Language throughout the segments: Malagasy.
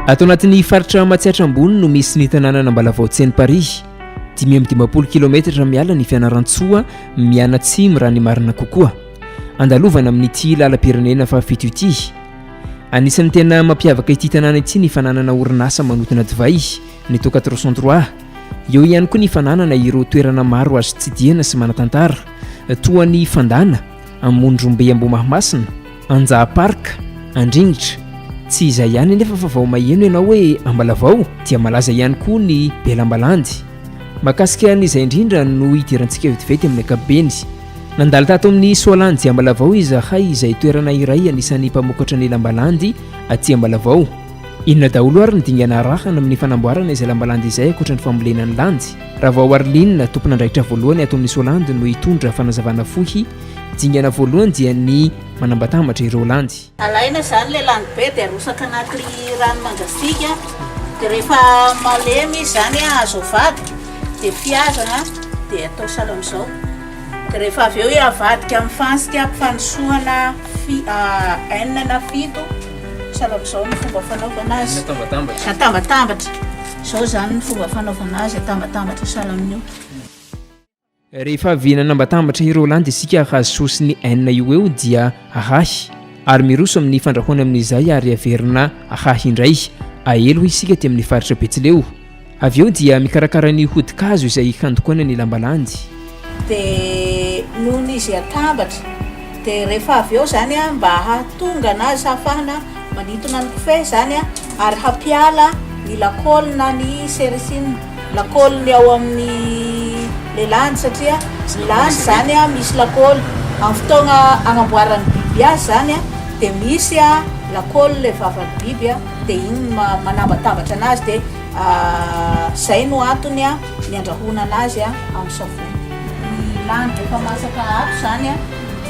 Ato anatin'ny faritra Matsiatra ambony no misy ny tanànana Ambalavao Tsienimparihy. 520 km miala ny Fianarantsoa mianatsimy raha ny marina kokoa. Andalovana amin'ity lalam-pirenena fa fito ity. Anisan'ny tena mampiavaka ity tanàna ity ny fananana orinasa manotona divay ny toka 403. Eo ihany koa ny fananana ireo toerana maro azo tsidihana sy manatantara toa ny Fandana, Amondrombe Ambomahamasina, Anjaha-parka, Andringitra. Tsy izay ihany nefa fa vao maheno ianao hoe Ambalavao dia malaza ihany koa ny Lamba Landy. Mahakasika an'izay indrindra no hidirantsika vetivety amin'ny ankapobeny. Nandalo tato amin'ny Soalandy Ambalavao izahay izay toerana iray anisan'ny mpamokatra ny Lamba Landy aty Ambalavao. Inona daholo ary ny dingana arahana amin'ny fanamboarana izay Lamba Landy izay ankoatra ny fambolena ny landy. Raha vao Arlinina tompon'andraikitra voalohany ato amin'ny Soalandy no hitondra fanazavana fohy. Dingana voalohany dia ny manambatambatra ireo landy. Alaina zany le landy be dia arosaka anaty rano mangasika dia rehefa malemy zany azo avadika dia fiazana dia atao sala amin'izao. Dia rehefa avy eo avadika amin'ny fansika ampifansoana enina na fito sala amin'izao ny fomba fanaovana azy. Atambatambatra. Izao zany ny fomba fanaovana azy, atambatambatra sala amin'io. Rehefa avy nanambatambatra ireo landy isika hazo sosiny enina io eo dia ahahy ary miroso amin'ny fandrahoana amin'izay ary averina ahahy indray ahelo isika ty amin'ny faritra Betsileo. Avy eo dia mikarakara ny hodikazo izay handokoana ny Lamba Landy. Dia nohon' izy atambatra dia rehefa avy eo zany mba hahatonga anazy hafahana manintona ny kofehy zany ary hampiala ny lakôly na ny serisina lakôly ao amin'ny le landy satria landy zany misy lakôly amin'ny fotoagna agnamboarany biby azy zany dia misy lakôly le vavan'ny biby dia igny manambatambatra anazy dia zay no antony ny andrahoana anazy amin'ny savony. Ny landy rehefa masaka ato zany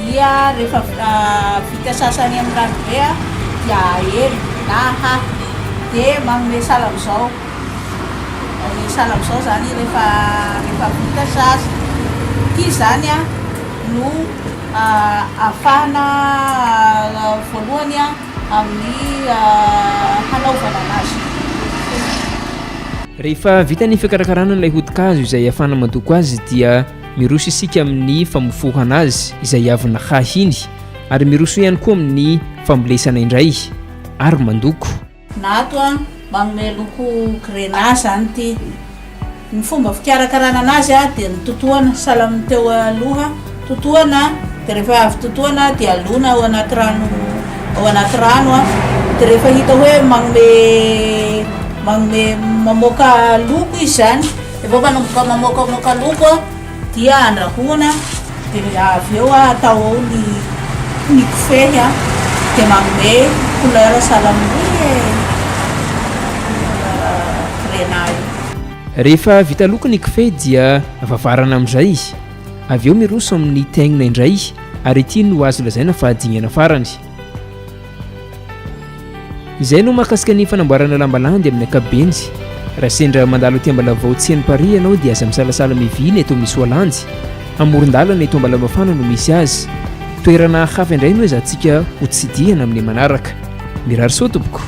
dia rehefa vita sasany amin'ny rano be dia ahelo na ahahy dia manome sala amin'izao. Ny sala amin'izao zany rehefa vita sasa ity zany no ahafahana voalohany amin'ny hanaovana anazy. Rehefa vita ny fikarakarana n'ilay hodikazo izay ahafahana mandoko azy dia miroso isika amin'ny famofohana azy izay avina hahy iny ary miroso ihany koa amin'ny fambolesana indray ary mandoko. Nato manome loko grenat zany ty. Ny fomba fikarakarana anazy dia ny totoana sala amin'ny teo aloha totoana dia rehefa avy totoana dia alona ao anaty rano dia rehefa hita hoe manome mamoaka loko izy zany rehefa mamoaka loko dia andrahoana dia avy eo atao ao ny kofehy dia manome couleur sala amin'ny rehefa vita loko ny kofehy dia vavarana amin'izay avy eo miroso amin'ny tegnina indray ary ity no azo lazaina fa dingana farany. Izay no mahakasika ny fanamboarana Lamba Landy amin'ny ankapobeny. Raha sendra mandalo aty Ambalavao Tsienimparihy ianao dia aza misalasala mivily eto amin'ny Soalandy. Amoron-dalana eto Ambalavafana no misy azy. Toerana hafa indray no ezahantsika ho tsidihana amin'ny manaraka. Mirary soa tompoko.